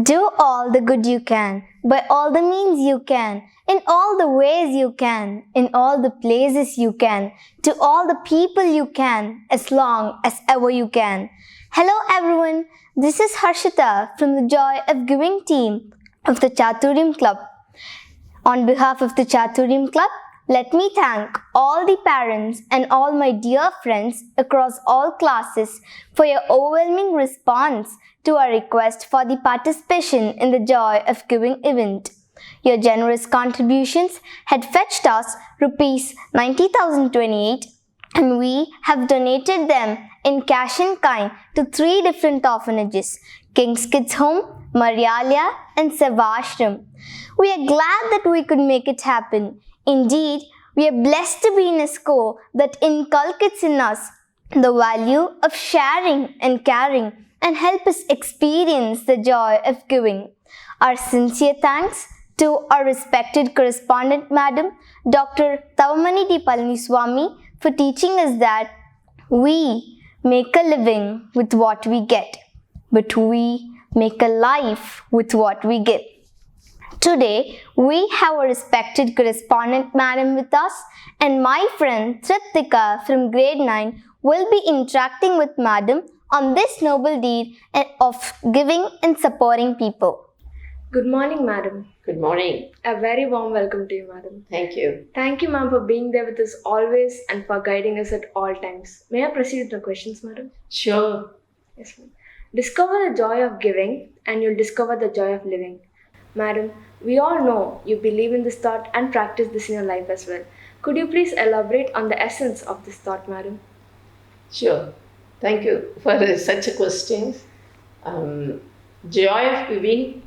Do all the good you can, by all the means you can, in all the ways you can, in all the places you can, to all the people you can, as long as ever you can. Hello everyone, this is Harshita from the Joy of Giving team of the Chaturiyam Club. On behalf of the Chaturiyam Club, let me thank all the parents and all my dear friends across all classes for your overwhelming response to our request for the participation in the Joy of Giving event. Your generous contributions had fetched us rupees 90,028 and we have donated them in cash in kind to 3 different orphanages, King's Kids Home, Maryalya and Sevashram. We are glad that we could make it happen. Indeed, we are blessed to be in a school that inculcates in us the value of sharing and caring and help us experience the joy of giving. Our sincere thanks to our respected correspondent Madam, Dr. Thavamani D Palaniswami, for teaching us that we make a living with what we get, but we make a life with what we give. Today, we have a respected correspondent madam with us, and my friend Preetha from grade 9 will be interacting with madam on this noble deed of giving and supporting people. Good morning, madam. Good morning. A very warm welcome to you, madam. Thank you. Thank you, ma'am, for being there with us always and for guiding us at all times. May I proceed with the questions, madam? Sure. Yes, ma'am. Discover the joy of giving and you'll discover the joy of living. Madam, we all know you believe in this thought and practice this in your life as well. Could you please elaborate on the essence of this thought, madam? Sure. Thank you for such a question. Joy of giving,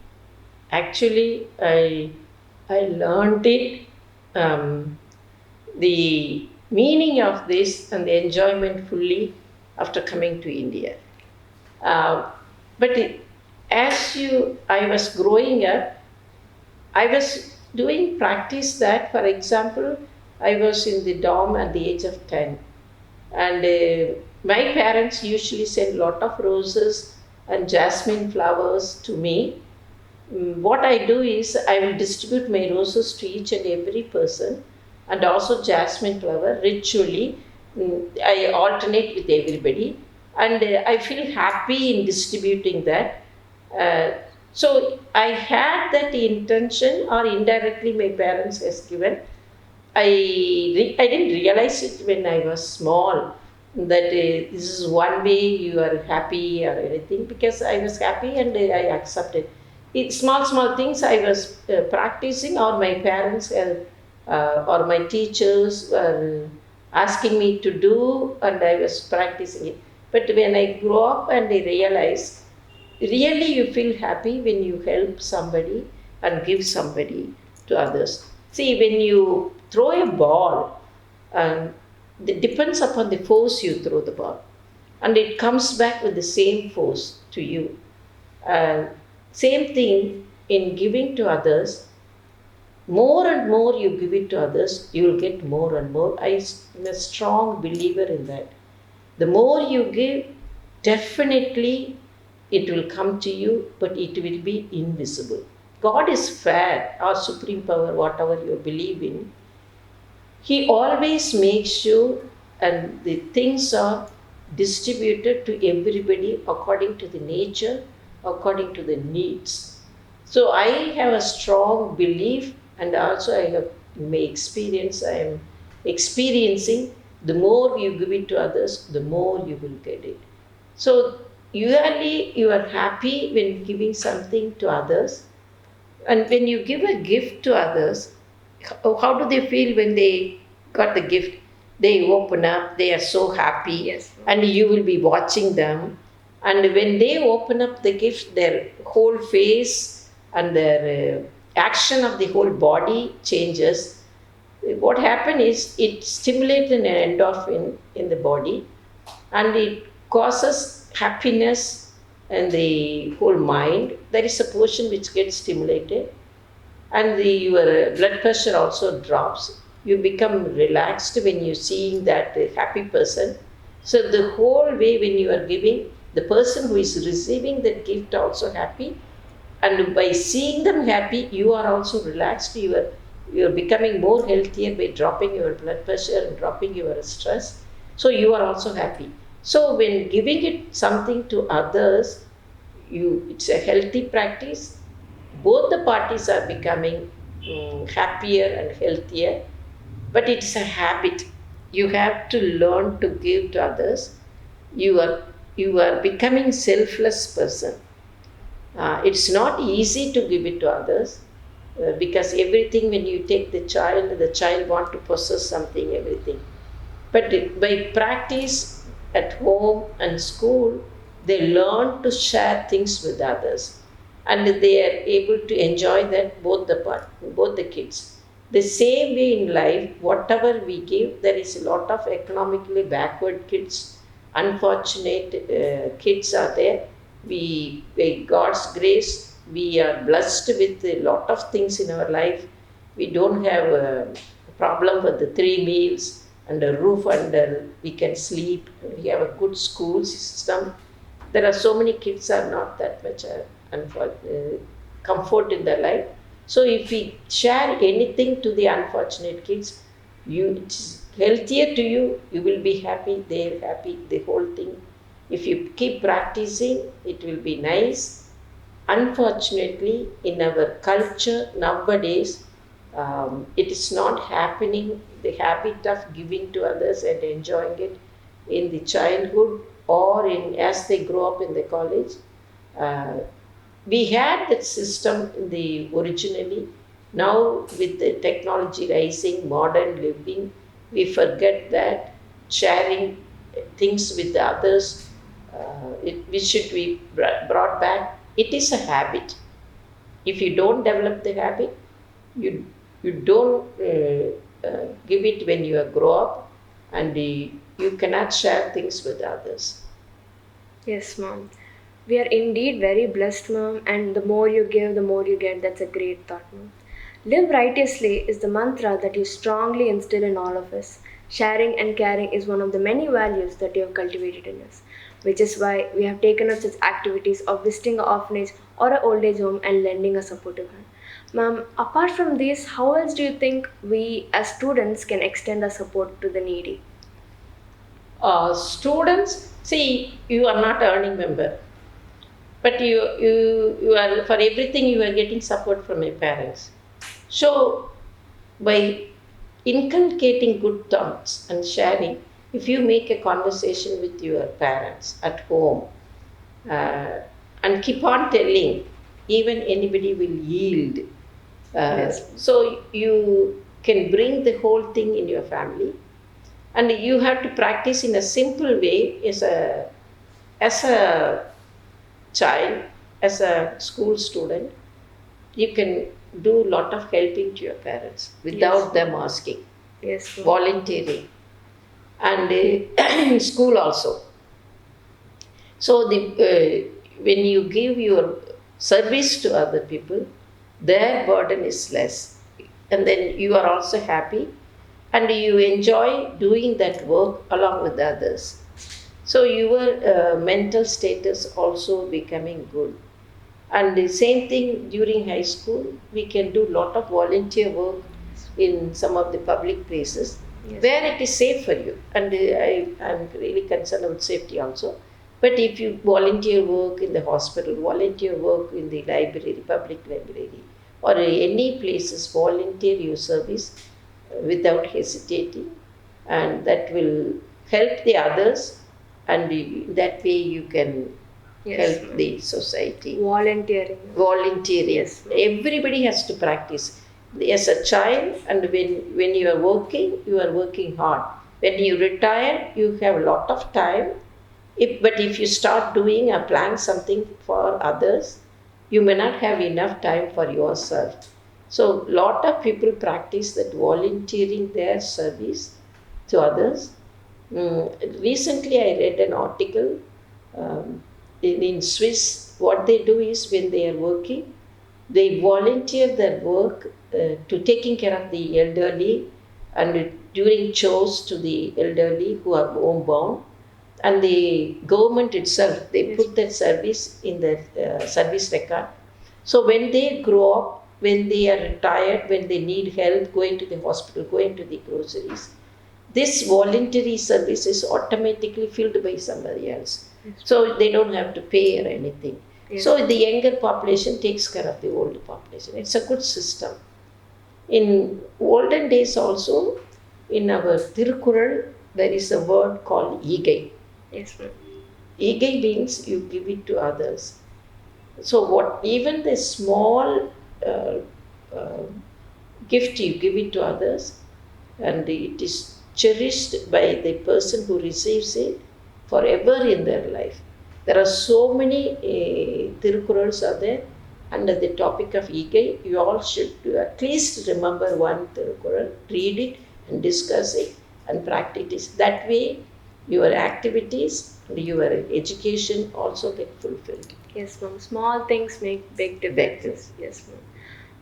actually, I learned it, the meaning of this and the enjoyment fully after coming to India. I was growing up, I was doing practice that, for example, I was in the dorm at the age of 10. And my parents usually send a lot of roses and jasmine flowers to me. What I do is I will distribute my roses to each and every person, and also jasmine flower ritually. I alternate with everybody, and I feel happy in distributing that. So I had that intention, or indirectly my parents has given. I didn't realize it when I was small that this is one way you are happy or anything, because I was happy and I accepted. Small things I was practicing, or my parents or my teachers were asking me to do, and I was practicing it. But when I grew up and I realized, really you feel happy when you help somebody and give somebody to others. See, when you throw a ball, it depends upon the force you throw the ball, and it comes back with the same force to you. Same thing in giving to others. More and more you give it to others, you will get more and more. I'm a strong believer in that. The more you give, definitely it will come to you, but it will be invisible. God is fair, our supreme power, whatever you believe in. He always makes sure and the things are distributed to everybody according to the nature, according to the needs. So I have a strong belief, and also I have my experience, I am experiencing, the more you give it to others, the more you will get it. So usually you are happy when giving something to others, and when you give a gift to others, how do they feel when they got the gift? They open up, they are so happy, Yes. And you will be watching them. And when they open up the gift, their whole face and their action of the whole body changes. What happens is it stimulates an endorphin in the body, and it causes happiness in the whole mind. There is a portion which gets stimulated, and your blood pressure also drops. You become relaxed when you're seeing that happy person. So the whole way when you are giving, the person who is receiving that gift also happy, And by seeing them happy, you are also relaxed. You are becoming more healthier by dropping your blood pressure and dropping your stress. So you are also happy. So when giving it something to others, it's a healthy practice. Both the parties are becoming happier and healthier, but it's a habit. You have to learn to give to others. You are becoming selfless person. It's not easy to give it to others, because everything, when you take the child want to possess something, everything. But by practice at home and school, they learn to share things with others, and they are able to enjoy that, both the kids. The same way in life, whatever we give, there is a lot of economically backward kids, unfortunate kids are there. By God's grace, we are blessed with a lot of things in our life. We don't have a problem with the 3 meals and a roof under we can sleep. We have a good school system. There are so many kids are not that much comfort in their life. So if we share anything to the unfortunate kids, it's healthier to you. You will be happy. They're happy. The whole thing. If you keep practicing, it will be nice. Unfortunately, in our culture nowadays, it is not happening. The habit of giving to others and enjoying it in the childhood or as they grow up in the college. We had that system originally. Now, with the technology rising, modern living, we forget that sharing things with others, which should be brought back. It is a habit. If you don't develop the habit, you don't give it when you grow up, and you cannot share things with others. Yes, mom. We are indeed very blessed, mom, and the more you give, the more you get. That's a great thought, mom. Live righteously is the mantra that you strongly instill in all of us. Sharing and caring is one of the many values that you have cultivated in us, which is why we have taken up such activities of visiting an orphanage or an old age home and lending a supportive hand. Ma'am, apart from this, how else do you think we as students can extend our support to the needy? Students, see, you are not earning member, but you are, for everything you are getting support from your parents. So by inculcating good thoughts and sharing, if you make a conversation with your parents at home, uh, and keep on telling, even anybody will yield. Yes. So you can bring the whole thing in your family, and you have to practice in a simple way as a child, as a school student. You can do a lot of helping to your parents without Yes. them asking, Yes, ma'am. volunteering, and in school also. So when you give your service to other people, their burden is less, and then you are also happy, and you enjoy doing that work along with others. So your mental status also becoming good. And the same thing during high school, we can do lot of volunteer work in some of the public places. Yes. Where it is safe for you. And I'm really concerned about safety also. But if you volunteer work in the hospital, volunteer work in the library, public library, or any places, volunteer your service without hesitating, and that will help the others, and that way you can Yes, help ma'am. the society. Volunteering. Volunteering. Yes. Everybody has to practice. As a child, and when you are working hard. When you retire, you have a lot of time. But if you start doing or plan something for others, you may not have enough time for yourself. So lot of people practice that volunteering their service to others. Recently, I read an article in Swiss. What they do is, when they are working, they volunteer their work to taking care of the elderly, and during chores to the elderly who are homebound. And the government itself, they Yes. put that service in the service record, So when they grow up, when they are retired, when they need help, going to the hospital, going to the groceries, this voluntary service is automatically filled by somebody else. So they don't have to pay or anything. Yes. So the younger population takes care of the older population. It's a good system. In olden days also, in our Tirukural, there is a word called Igai. Yes, ma'am. Igai means you give it to others. So what even the small uh, uh, gift you give it to others, and it is cherished by the person who receives it forever in their life. There are so many Tirukurals are there under the topic of Igai. You all should at least remember one Tirukural, read it and discuss it and practice it. That way your activities and your education also get fulfilled. Yes, ma'am. Small things make big Big differences. Yes, ma'am.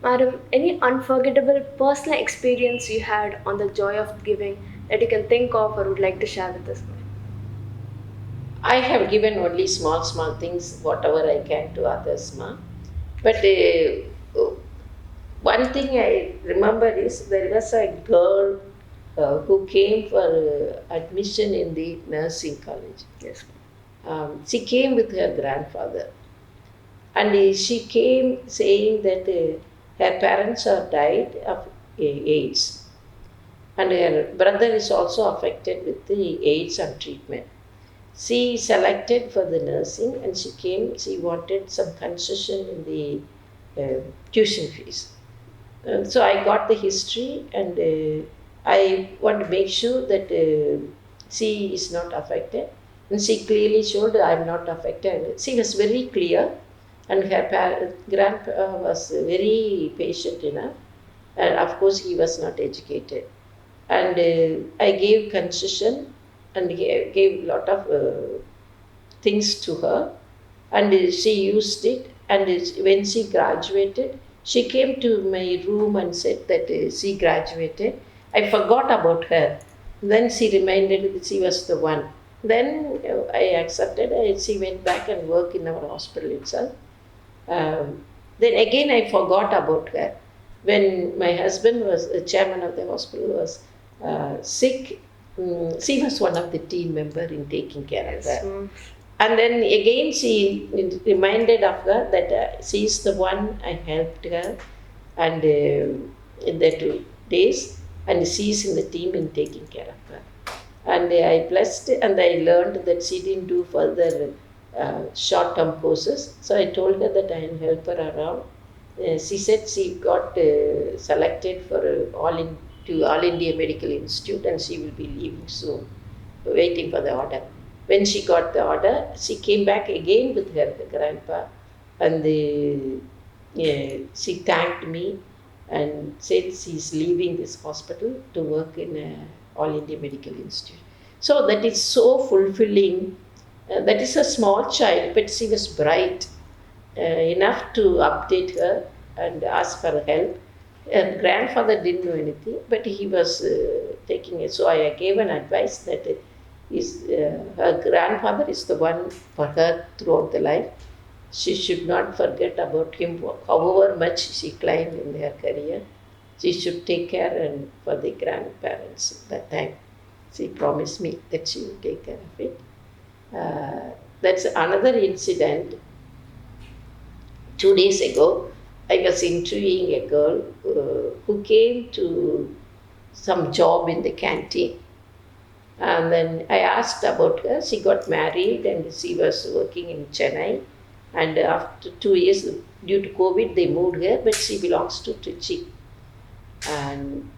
Madam, any unforgettable personal experience you had on the joy of giving that you can think of or would like to share with us, ma'am? I have given only small things, whatever I can to others, ma. But one thing I remember is there was a girl who came for admission in the nursing college. Yes, She came with her grandfather, and she came saying that her parents are died of AIDS, and her brother is also affected with the AIDS and treatment. She selected for the nursing, and she came. She wanted some concession in the tuition fees. So I got the history, and I want to make sure that she is not affected. And she clearly showed I am not affected. She was very clear, and her grandpa was very patient enough. And of course, he was not educated. And I gave concession and gave a lot of things to her, and she used it. And when she graduated, she came to my room and said that she graduated. I forgot about her. Then she reminded that she was the one. Then I accepted her. She went back and worked in our hospital itself. Then again I forgot about her. When my husband was the chairman of the hospital was sick, she was one of the team member in taking care of her. And then again she reminded of her that she is the one I helped her, and in the 2 days, and she is in the team in taking care of her. And I blessed, and I learned that she didn't do further short-term courses. So I told her that I will help her around. She said she got selected for All India Medical Institute, and she will be leaving soon, waiting for the order. When she got the order, she came back again with her grandpa, and she thanked me and said she's leaving this hospital to work in All India Medical Institute. So that is so fulfilling. That is a small child, but she was bright enough to update her and ask for help. Her grandfather didn't know anything, but he was taking it. So I gave an advice that her grandfather is the one for her throughout the life. She should not forget about him, however much she climbed in her career. She should take care and for the grandparents that time. She promised me that she will take care of it. That's another incident. 2 days ago, I was interviewing a girl who came to some job in the canteen. And then I asked about her. She got married and she was working in Chennai. And after 2 years, due to COVID, they moved here, but she belongs to Trichy. And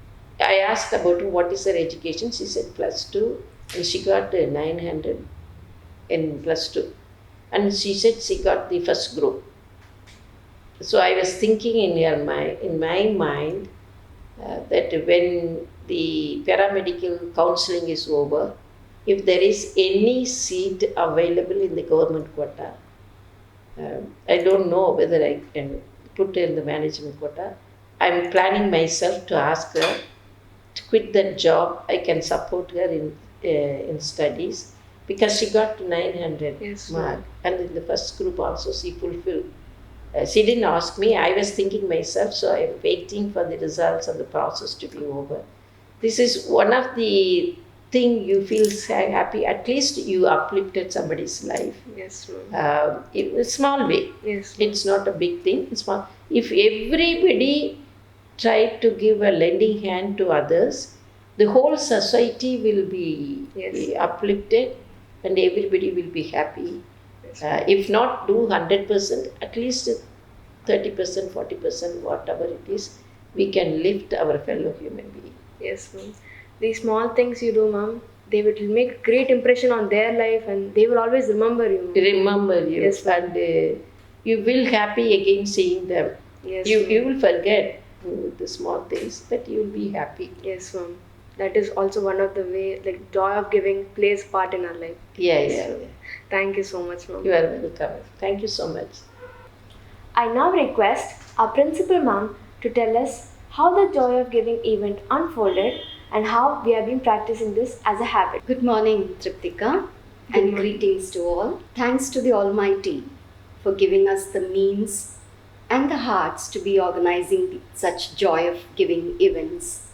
I asked about what is her education. She said +2, and she got 900 in +2. And she said she got the first group. So I was thinking in my mind that when the paramedical counseling is over, if there is any seat available in the government quota, I don't know whether I can put in the management quota. I'm planning myself to ask her to quit that job. I can support her in studies because she got 900 mark, and in the first group also she fulfilled. She didn't ask me. I was thinking myself, so I'm waiting for the results of the process to be over. This is one of the thing you feel happy. At least you uplifted somebody's life. Yes, ma'am. In a small way. Yes, ma'am. It's not a big thing. It's small. If everybody tried to give a lending hand to others, the whole society will be uplifted, and everybody will be happy. If not do 100%, at least 30%, 40%, whatever it is, we can lift our fellow human being. Yes, ma'am. These small things you do, ma'am, they will make a great impression on their life, and they will always remember you. Remember you, yes, and you will happy again seeing them. Yes, you will forget the small things, but you will be happy. Yes, ma'am. That is also one of the way, like joy of giving plays part in our life. Yeah. Thank you so much, ma'am. You are welcome. Thank you so much. I now request our principal ma'am to tell us how the joy of giving event unfolded and how we have been practicing this as a habit. Good morning, Triptika, and greetings to all. Thanks to the Almighty for giving us the means and the hearts to be organizing such joy of giving events.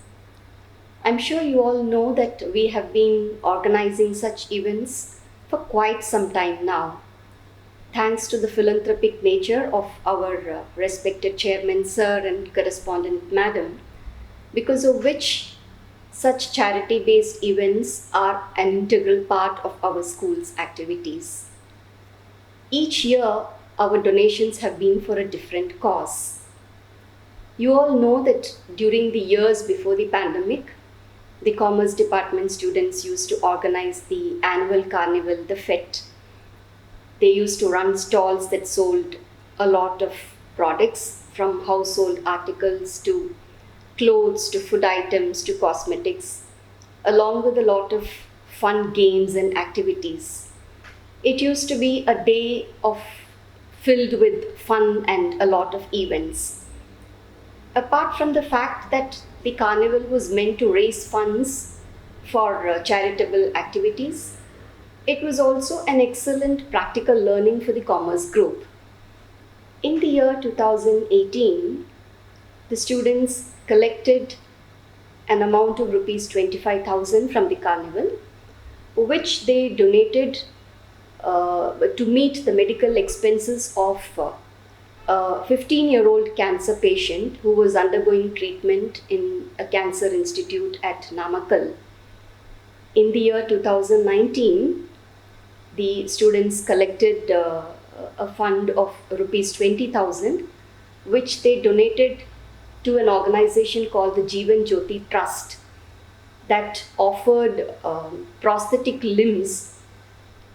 I'm sure you all know that we have been organizing such events for quite some time now. Thanks to the philanthropic nature of our respected chairman, sir, and correspondent, madam, because of which such charity-based events are an integral part of our school's activities. Each year, our donations have been for a different cause. You all know that during the years before the pandemic, the Commerce Department students used to organize the annual carnival, the Fete. They used to run stalls that sold a lot of products, from household articles to clothes to food items to cosmetics, along with a lot of fun games and activities. It used to be a day filled with fun and a lot of events. Apart from the fact that the carnival was meant to raise funds for charitable activities, it was also an excellent practical learning for the commerce group. In the year 2018, the students collected an amount of rupees 25,000 from the carnival, which they donated to meet the medical expenses of a 15-year-old cancer patient who was undergoing treatment in a cancer institute at Namakkal. In the year 2019, the students collected a fund of rupees 20,000, which they donated to an organization called the Jeevan Jyoti Trust that offered prosthetic limbs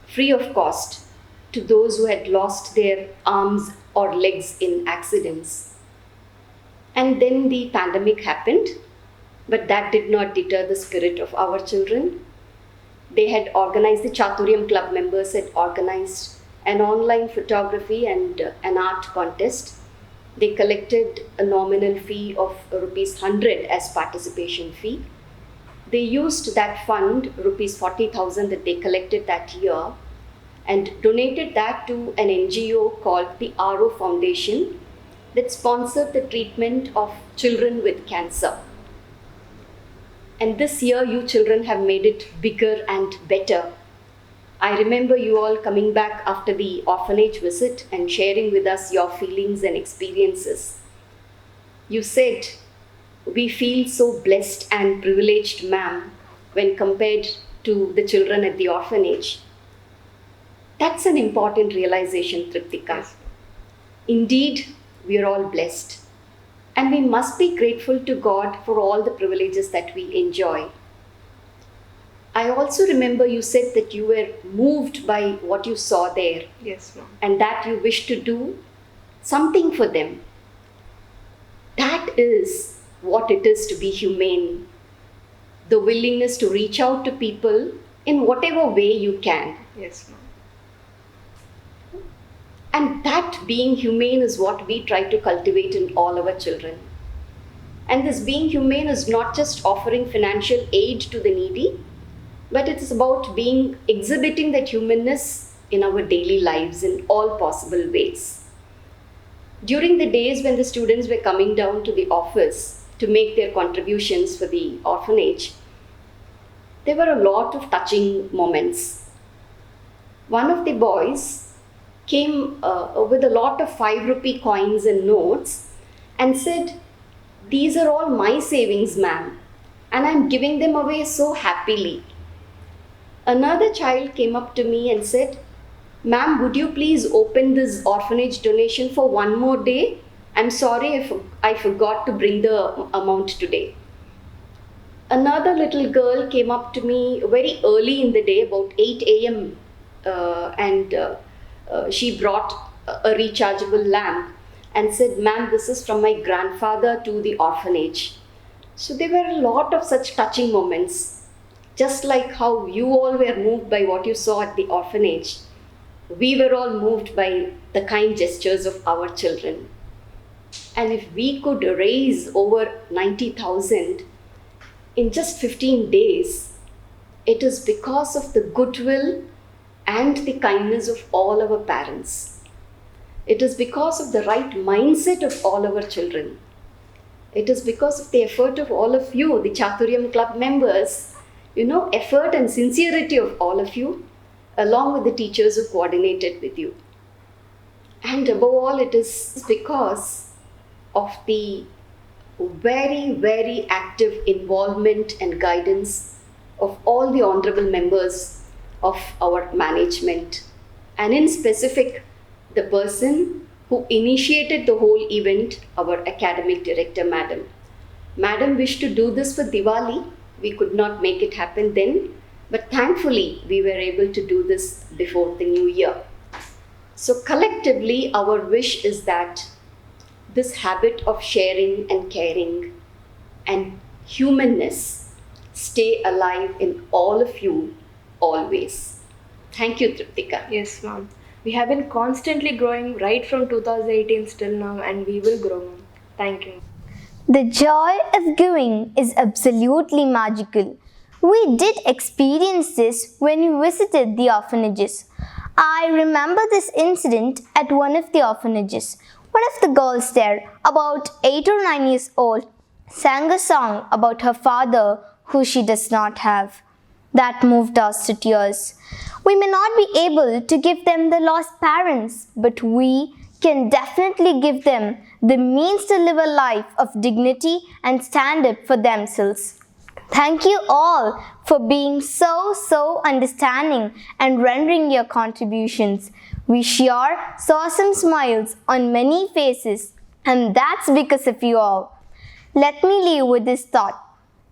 free of cost to those who had lost their arms or legs in accidents. And then the pandemic happened, but that did not deter the spirit of our children. They had organized, the Chaturyam Club members had organized an online photography and an art contest. They collected a nominal fee of rupees 100 as participation fee. They used that fund, rupees 40,000 that they collected that year, and donated that to an NGO called the RO Foundation that sponsored the treatment of children with cancer. And this year, you children have made it bigger and better. I remember you all coming back after the orphanage visit and sharing with us your feelings and experiences. You said, "We feel so blessed and privileged, ma'am, when compared to the children at the orphanage." That's an important realization, Triptika. Indeed, we are all blessed. And we must be grateful to God for all the privileges that we enjoy. I also remember you said that you were moved by what you saw there. Yes, ma'am. And that you wish to do something for them. That is what it is to be humane. The willingness to reach out to people in whatever way you can. Yes, ma'am. And that being humane is what we try to cultivate in all our children. And this being humane is not just offering financial aid to the needy, but it is about exhibiting that humanness in our daily lives in all possible ways. During the days when the students were coming down to the office to make their contributions for the orphanage, there were a lot of touching moments. One of the boys came with a lot of 5 rupee coins and notes and said, "These are all my savings, ma'am, and I'm giving them away so happily." Another child came up to me and said, "Ma'am, would you please open this orphanage donation for one more day? I'm sorry I forgot to bring the amount today." Another little girl came up to me very early in the day, about 8 a.m., and she brought a rechargeable lamp and said, "Ma'am, this is from my grandfather to the orphanage." So there were a lot of such touching moments. Just like how you all were moved by what you saw at the orphanage, we were all moved by the kind gestures of our children. And if we could raise over 90,000 in just 15 days, it is because of the goodwill and the kindness of all our parents. It is because of the right mindset of all our children. It is because of the effort of all of you, the Chaturyam Club members, effort and sincerity of all of you, along with the teachers who coordinated with you. And above all, it is because of the very, very active involvement and guidance of all the honorable members of our management, and in specific, the person who initiated the whole event, our academic director, Madam. Madam wished to do this for Diwali. We could not make it happen then, but thankfully we were able to do this before the new year. So collectively, our wish is that this habit of sharing and caring and humanness stay alive in all of you always. Thank you, Triptika. Yes, ma'am. We have been constantly growing right from 2018 till now, and we will grow, ma'am. Thank you. The joy of giving is absolutely magical. We did experience this when we visited the orphanages. I remember this incident at one of the orphanages. One of the girls there, about 8 or 9 years old, sang a song about her father who she does not have. That moved us to tears. We may not be able to give them the lost parents, but we can definitely give them the means to live a life of dignity and stand up for themselves. Thank you all for being so understanding and rendering your contributions. We sure saw some smiles on many faces, and that's because of you all. Let me leave with this thought.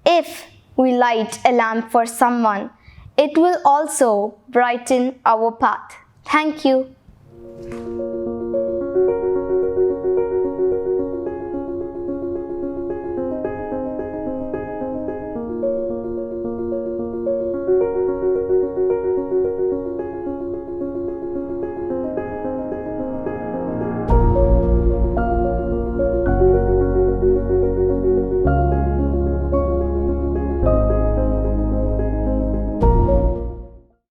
If we light a lamp for someone, it will also brighten our path. Thank you.